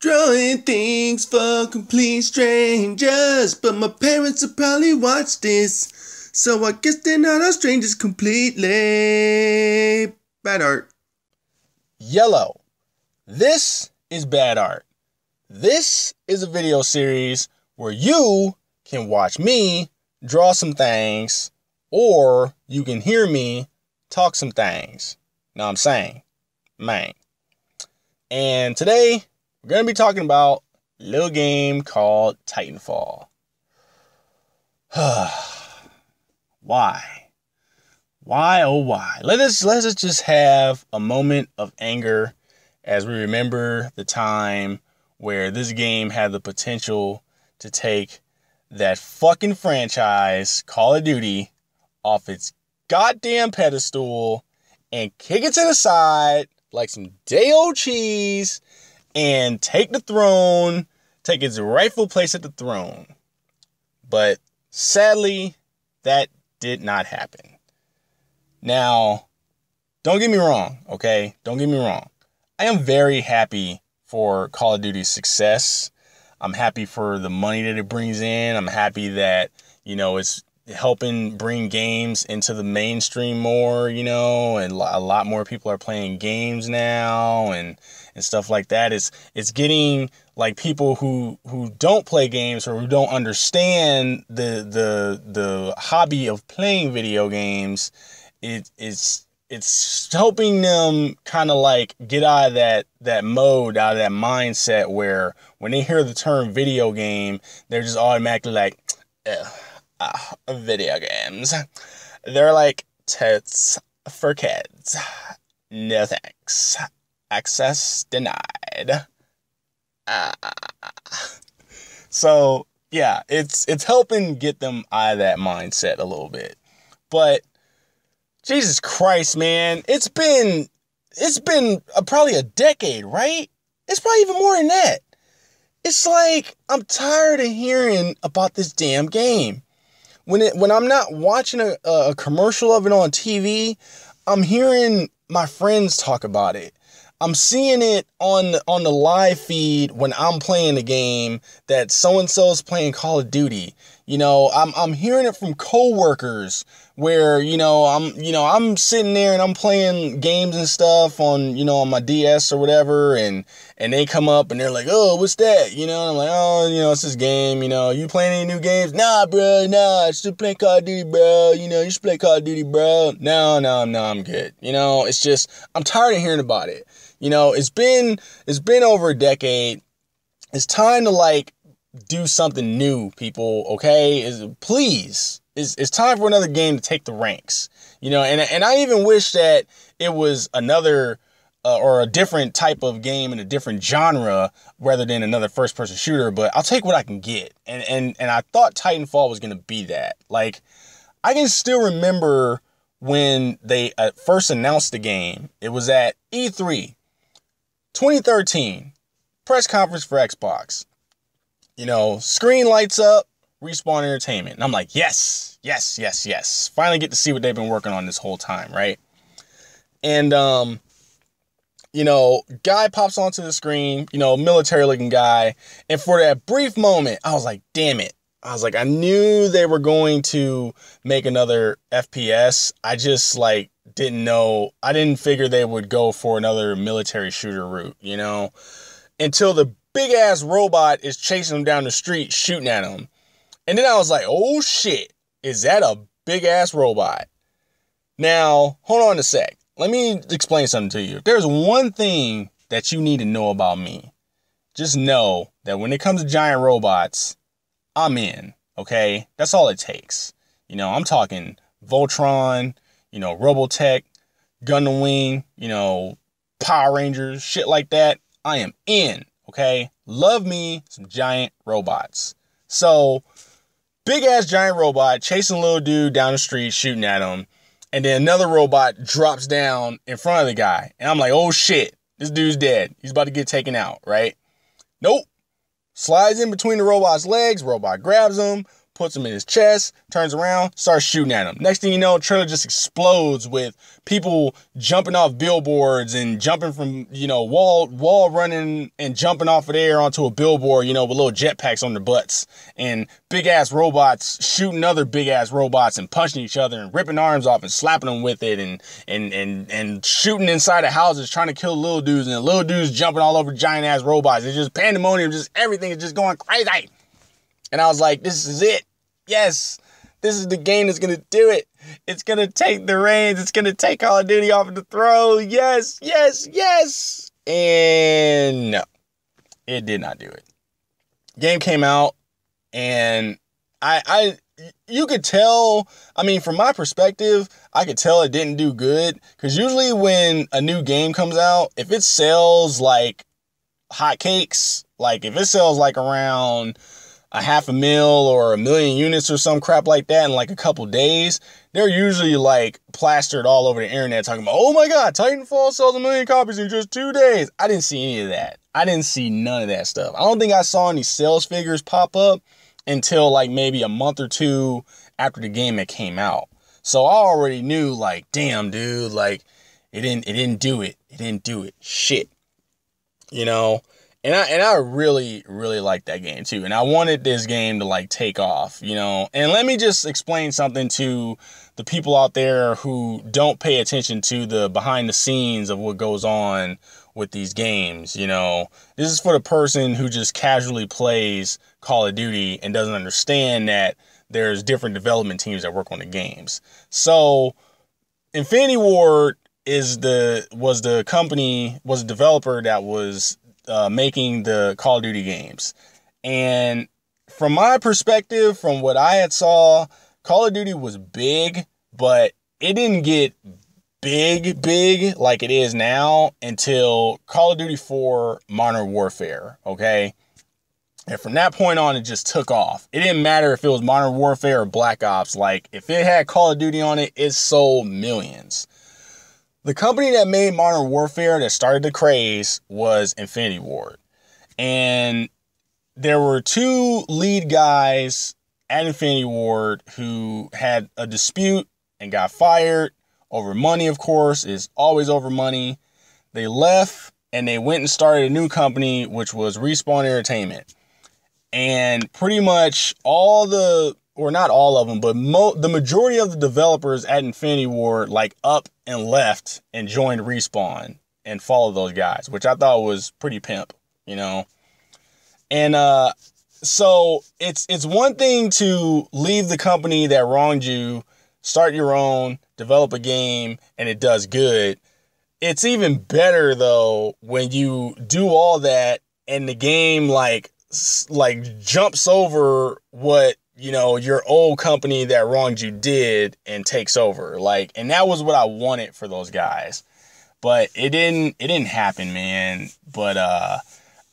Drawing things for complete strangers, but my parents will probably watch this, so I guess they're not our strangers completely. Bad art. Yellow. This is Bad Art. This is a video series where you can watch me draw some things, or you can hear me talk some things. Know what I'm saying? Man. And today, we're going to be talking about a little game called Titanfall. Why? Why, oh why? Let us just have a moment of anger as we remember the time where this game had the potential to take that fucking franchise, Call of Duty, off its goddamn pedestal and kick it to the side like some day old cheese and take the throne, take its rightful place at the throne. But sadly, that did not happen. Now, don't get me wrong, okay? Don't get me wrong. I am very happy for Call of Duty's success. I'm happy for the money that it brings in. I'm happy that, it's helping bring games into the mainstream more, and a lot more people are playing games now and stuff like that. It's getting like people who don't play games or who don't understand the hobby of playing video games. It's helping them kind of like get out of that mode, out of that mindset where when they hear the term video game, they're just automatically like, video games. They're like, tits for kids. No thanks. Access denied. So yeah, it's helping get them out of that mindset a little bit. But Jesus Christ, man, it's been probably a decade, right? It's probably even more than that. It's like I'm tired of hearing about this damn game. When I'm not watching a commercial of it on TV, I'm hearing my friends talk about it. I'm seeing it on the live feed when I'm playing the game that so-and-so's playing Call of Duty. I'm hearing it from coworkers where, I'm sitting there and I'm playing games and stuff on my DS or whatever, and they come up and they're like, oh, what's that? And I'm like, oh, it's this game, you playing any new games? Nah, bro, nah, I still playing Call of Duty, bro. You should play Call of Duty, bro. No, I'm good. It's just, I'm tired of hearing about it. It's been over a decade. It's time to do something new, people. Okay, please. It's time for another game to take the ranks. And I even wish that it was another or a different type of game in a different genre rather than another first-person shooter. But I'll take what I can get. And I thought Titanfall was gonna be that. I can still remember when they first announced the game. It was at E3. 2013, press conference for Xbox. Screen lights up, Respawn Entertainment. And I'm like, yes. Finally get to see what they've been working on this whole time, right? And, guy pops onto the screen, military looking guy. And for that brief moment, I was like, damn it. I was like, I knew they were going to make another FPS. I just didn't know. I didn't figure they would go for another military shooter route, until the big ass robot is chasing him down the street, shooting at him. And then I was like, oh shit, is that a big ass robot? Now, hold on a sec. Let me explain something to you. If there's one thing that you need to know about me, just know that when it comes to giant robots, I'm in, okay? That's all it takes. I'm talking Voltron, Robotech, Gundam Wing, Power Rangers, shit like that. I am in, okay? Love me some giant robots. So, big ass giant robot chasing a little dude down the street, shooting at him. And then another robot drops down in front of the guy. And I'm like, oh shit, this dude's dead. He's about to get taken out, right? Nope. Slides in between the robot's legs. Robot grabs him, puts him in his chest, turns around, starts shooting at him. Next thing you know, trailer just explodes with people jumping off billboards and jumping from, wall running and jumping off of there onto a billboard, with little jetpacks on their butts, and big ass robots shooting other big ass robots and punching each other and ripping arms off and slapping them with it, and shooting inside of houses trying to kill little dudes, and the little dudes jumping all over giant ass robots. It's just pandemonium, just everything is just going crazy. And I was like, this is it. Yes, this is the game that's going to do it. It's going to take the reins. It's going to take Call of Duty off of the throne. Yes, yes, yes. And no, it did not do it. Game came out, and you could tell, from my perspective, I could tell it didn't do good. Because usually when a new game comes out, if it sells like hotcakes, like if it sells like around 500,000 or 1 million units or some crap like that in like a couple days, they're usually like plastered all over the internet talking about, oh my God, Titanfall sells 1 million copies in just 2 days. I didn't see any of that. I didn't see none of that stuff. I don't think I saw any sales figures pop up until like maybe a month or two after the game had came out. So I already knew, like, damn, dude, like it didn't do it. It didn't do it. Shit. And I really, really liked that game too. And I wanted this game to like take off, And let me just explain something to the people out there who don't pay attention to the behind the scenes of what goes on with these games. This is for the person who just casually plays Call of Duty and doesn't understand that there's different development teams that work on the games. So Infinity Ward was the developer that was making the Call of Duty games. And from my perspective, from what I had saw, Call of Duty was big, but it didn't get big like it is now until Call of Duty 4 Modern Warfare, okay? And from that point on, it just took off. It didn't matter if it was Modern Warfare or Black Ops. Like, if it had Call of Duty on it, it sold millions. The company that made Modern Warfare that started the craze was Infinity Ward. And there were 2 lead guys at Infinity Ward who had a dispute and got fired over money, of course. It's always over money. They left and they went and started a new company, which was Respawn Entertainment. And pretty much not all of them, but the majority of the developers at Infinity Ward like up and left and joined Respawn and followed those guys, which I thought was pretty pimp, And so it's one thing to leave the company that wronged you, start your own, develop a game, and it does good. It's even better though when you do all that and the game like jumps over what your old company that wronged you did and takes over. And that was what I wanted for those guys. But it didn't happen, man. But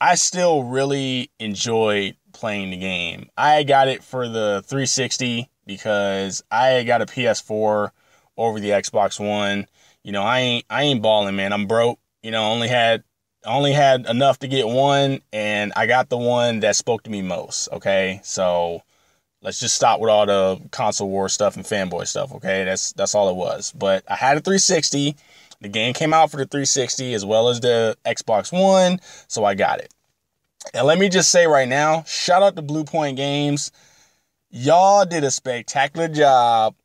I still really enjoyed playing the game. I got it for the 360 because I got a PS4 over the Xbox One. I ain't balling, man. I'm broke. I only had enough to get one, and I got the one that spoke to me most. Okay, so let's just stop with all the console war stuff and fanboy stuff, okay? That's all it was. But I had a 360. The game came out for the 360 as well as the Xbox One, so I got it. And let me just say right now, shout out to Blue Point Games. Y'all did a spectacular job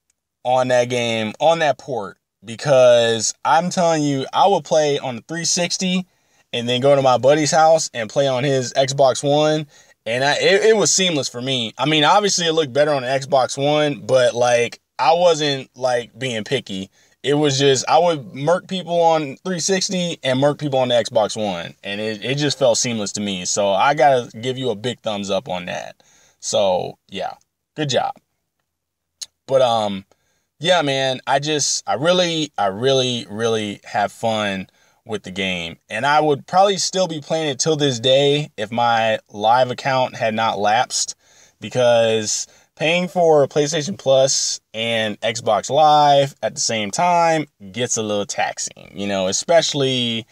on that game, on that port, because I'm telling you, I would play on the 360 and then go to my buddy's house and play on his Xbox One. And it was seamless for me. Obviously it looked better on the Xbox One, but I wasn't being picky. It was just, I would murk people on 360 and murk people on the Xbox One. And it just felt seamless to me. So I gotta give you a big thumbs up on that. So yeah, good job. But yeah, man, I really have fun with the game. And I would probably still be playing it till this day if my live account had not lapsed, because paying for PlayStation Plus and Xbox Live at the same time gets a little taxing, especially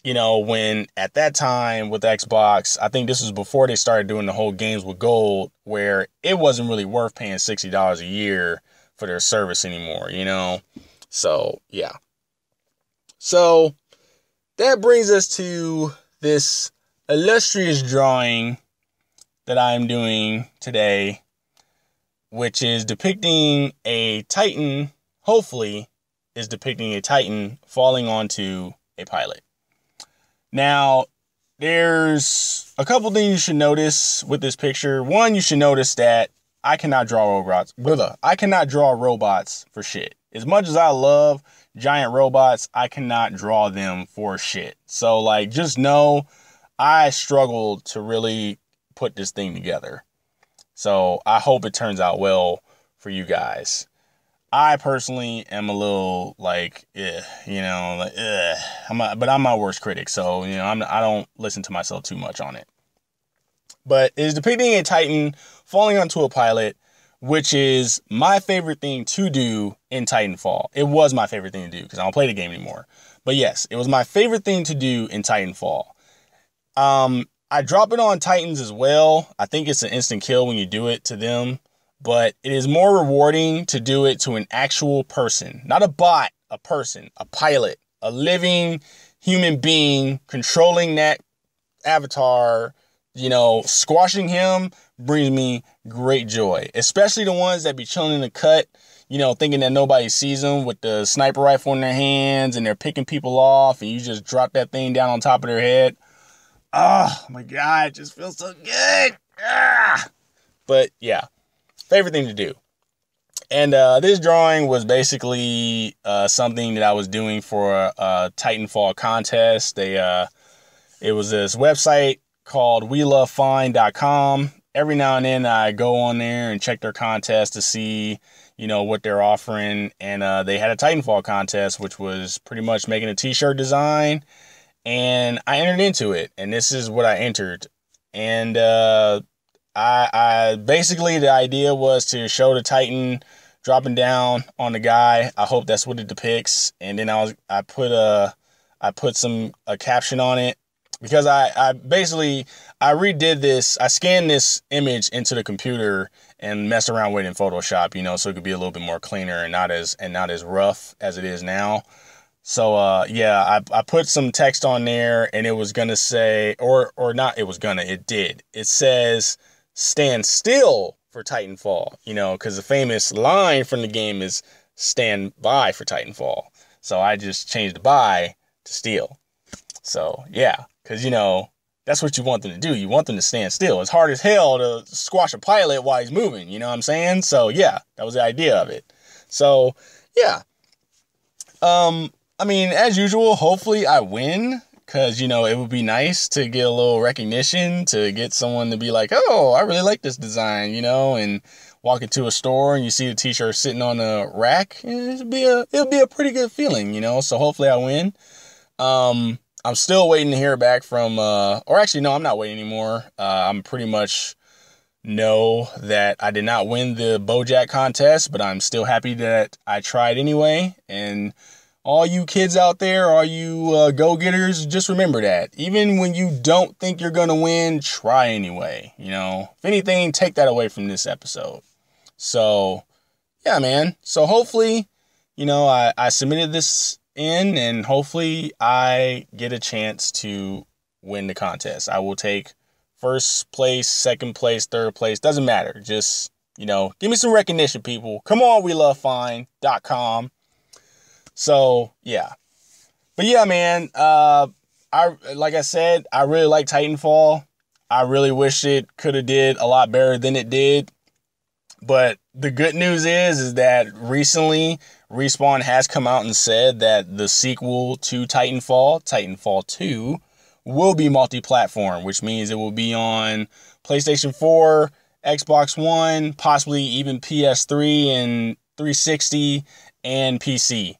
when at that time with Xbox, I think this was before they started doing the whole games with gold, where it wasn't really worth paying $60 a year for their service anymore. So, yeah. So, that brings us to this illustrious drawing that I'm doing today, which is depicting a Titan, hopefully, is depicting a Titan falling onto a pilot. Now, there's a couple things you should notice with this picture. One, you should notice that I cannot draw robots. I cannot draw robots for shit. As much as I love giant robots, I cannot draw them for shit. So, like, just know I struggled to really put this thing together. So, I hope it turns out well for you guys. I personally am a little like, but I'm my worst critic. So, I don't listen to myself too much on it. But it is depicting a Titan falling onto a pilot, which is my favorite thing to do in Titanfall. It was my favorite thing to do because I don't play the game anymore. But yes, it was my favorite thing to do in Titanfall. I drop it on Titans as well. I think it's an instant kill when you do it to them. But it is more rewarding to do it to an actual person. Not a bot, a person, a pilot, a living human being controlling that avatar. Squashing him brings me great joy. Especially the ones that be chilling in the cut, thinking that nobody sees them with the sniper rifle in their hands and they're picking people off and you just drop that thing down on top of their head. Oh my God, it just feels so good. But yeah. Favorite thing to do. And this drawing was basically something that I was doing for a Titanfall Contest. It was this website called WeLoveFine.com. Every now and then I go on there and check their contest to see, what they're offering. And they had a Titanfall contest, which was pretty much making a t-shirt design. And I entered into it. And this is what I entered. And I basically, the idea was to show the Titan dropping down on the guy. I hope that's what it depicts. And then I put a caption on it because I redid this. I scanned this image into the computer and messed around with it in Photoshop, so it could be a little bit more cleaner and not as rough as it is now. So, I put some text on there and it was gonna say, or not, it did. It says, stand still for Titanfall, because the famous line from the game is stand by for Titanfall. So I just changed the by to still. So yeah, because that's what you want them to do. You want them to stand still. It's hard as hell to squash a pilot while he's moving, you know what I'm saying? So yeah, that was the idea of it. So yeah. As usual, hopefully I win. Because, it would be nice to get a little recognition, to get someone to be like, oh, I really like this design, and walk into a store and you see the t-shirt sitting on a rack. It'll be a pretty good feeling, so hopefully I win. I'm still waiting to hear back from, or actually, no, I'm not waiting anymore. I'm pretty much know that I did not win the Bojack contest, but I'm still happy that I tried anyway. And all you kids out there, all you go-getters, just remember that. Even when you don't think you're going to win, try anyway. If anything, take that away from this episode. So, yeah, man. So hopefully, I submitted this in and hopefully I get a chance to win the contest. I will take first place, second place, third place. Doesn't matter. Just, give me some recognition, people. Come on, WeLoveFine.com. So, yeah. But yeah, man, like I said, I really like Titanfall. I really wish it could have did a lot better than it did. But the good news is that recently Respawn has come out and said that the sequel to Titanfall, Titanfall 2, will be multi-platform, which means it will be on PlayStation 4, Xbox One, possibly even PS3 and 360 and PC.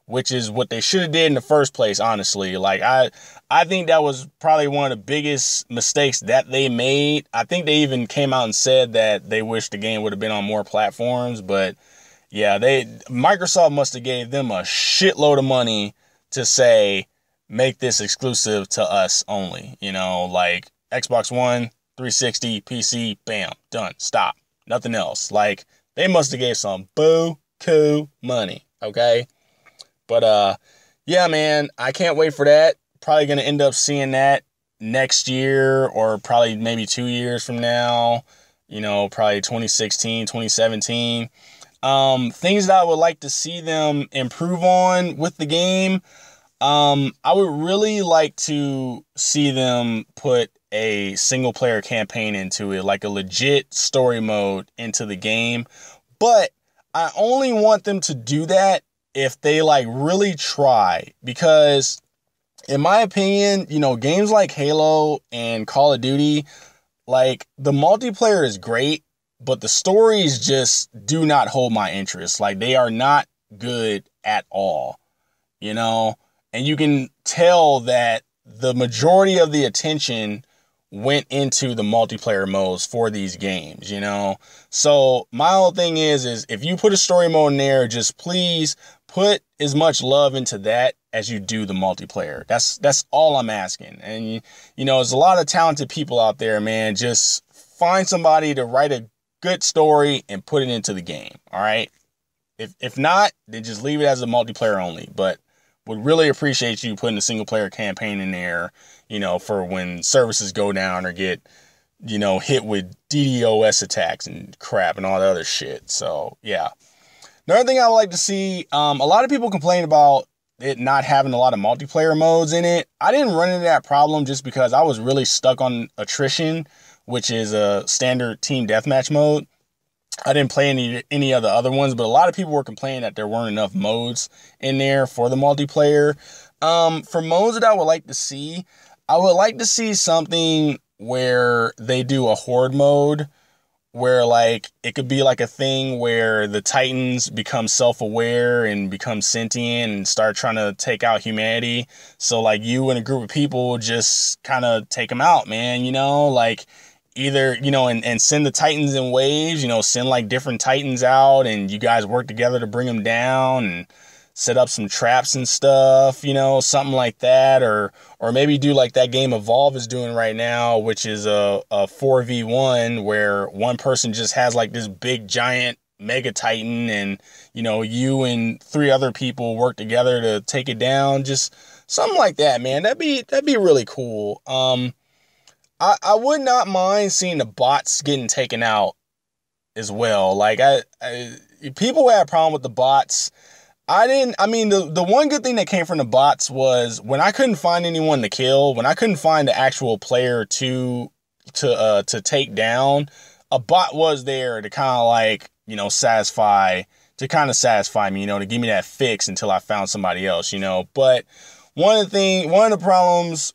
Which is what they should have did in the first place, honestly. Like, I think that was probably one of the biggest mistakes that they made. I think they even came out and said that they wish the game would have been on more platforms. But, yeah, Microsoft must have gave them a shitload of money to say, make this exclusive to us only, you know, like Xbox One, 360, PC, bam, done, stop, nothing else. Like, they must have gave some boo-koo money, okay? But, yeah, man, I can't wait for that. Probably going to end up seeing that next year or probably maybe 2 years from now, you know, probably 2016, 2017. Things that I would like to see them improve on with the game. I would really like to see them put a single player campaign into it, like a legit story mode into the game. But I only want them to do that if they like really try, because in my opinion, you know, games like Halo and Call of Duty, like, the multiplayer is great, but the stories just do not hold my interest. Like, they are not good at all, you know? And you can tell that the majority of the attention went into the multiplayer modes for these games, you know? So my whole thing is if you put a story mode in there, just please put as much love into that as you do the multiplayer. That's all I'm asking. And, you know, there's a lot of talented people out there, man. Just find somebody to write a good story and put it into the game, all right? If not, then just leave it as a multiplayer only. But would really appreciate you putting a single player campaign in there, you know, for when services go down or get, you know, hit with DDoS attacks and crap and all that other shit. So, yeah. Another thing I would like to see, a lot of people complain about it not having a lot of multiplayer modes in it. I didn't run into that problem just because I was really stuck on attrition, which is a standard team deathmatch mode. I didn't play any of the other ones, but a lot of people were complaining that there weren't enough modes in there for the multiplayer. For modes that I would like to see, I would like to see something where they do a horde mode, where like it could be like a thing where the Titans become self-aware and become sentient and start trying to take out humanity. So like you and a group of people just kind of take them out, man, you know, like either, you know, and send the Titans in waves, you know, send like different Titans out and you guys work together to bring them down and set up some traps and stuff, you know, something like that. Or maybe do like that game Evolve is doing right now, which is a 4v1 where one person just has like this big giant mega Titan and, you know, you and 3 other people work together to take it down. Just something like that, man. That'd be really cool. I would not mind seeing the bots getting taken out as well. Like people had a problem with the bots. The one good thing that came from the bots was when I couldn't find anyone to kill, when I couldn't find the actual player to take down, a bot was there to kind of like, you know, satisfy me, you know, to give me that fix until I found somebody else, you know. But one of the problems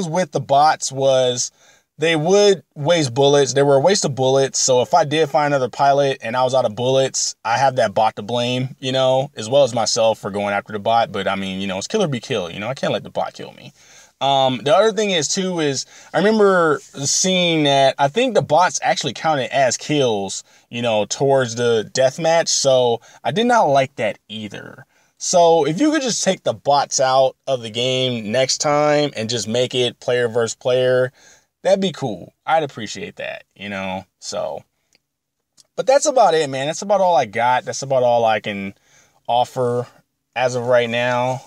with the bots was they would waste bullets. They were a waste of bullets. So if I did find another pilot and I was out of bullets, I have that bot to blame, you know, as well as myself for going after the bot. But I mean, you know, it's kill or be killed. You know, I can't let the bot kill me. The other thing is I remember seeing that I think the bots actually counted as kills, you know, towards the deathmatch. So I did not like that either. So if you could just take the bots out of the game next time and just make it player versus player, that'd be cool. I'd appreciate that, you know. So, but that's about it, man. That's about all I got. That's about all I can offer as of right now.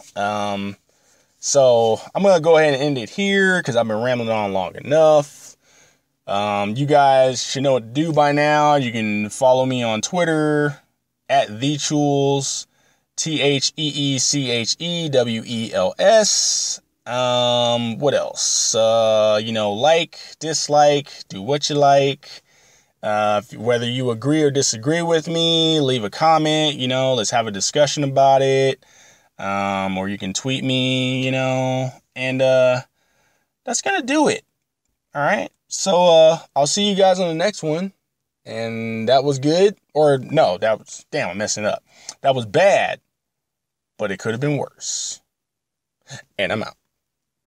So I'm going to go ahead and end it here because I've been rambling on long enough. You guys should know what to do by now. You can follow me on Twitter at @Chewels, TheChewels. What else? You know, like, dislike, do what you like. Whether you agree or disagree with me, leave a comment, you know, let's have a discussion about it. Or you can tweet me, you know, and, that's gonna do it. All right. So, I'll see you guys on the next one. And that was good. Or no, I'm messing up. That was bad, but it could have been worse. And I'm out.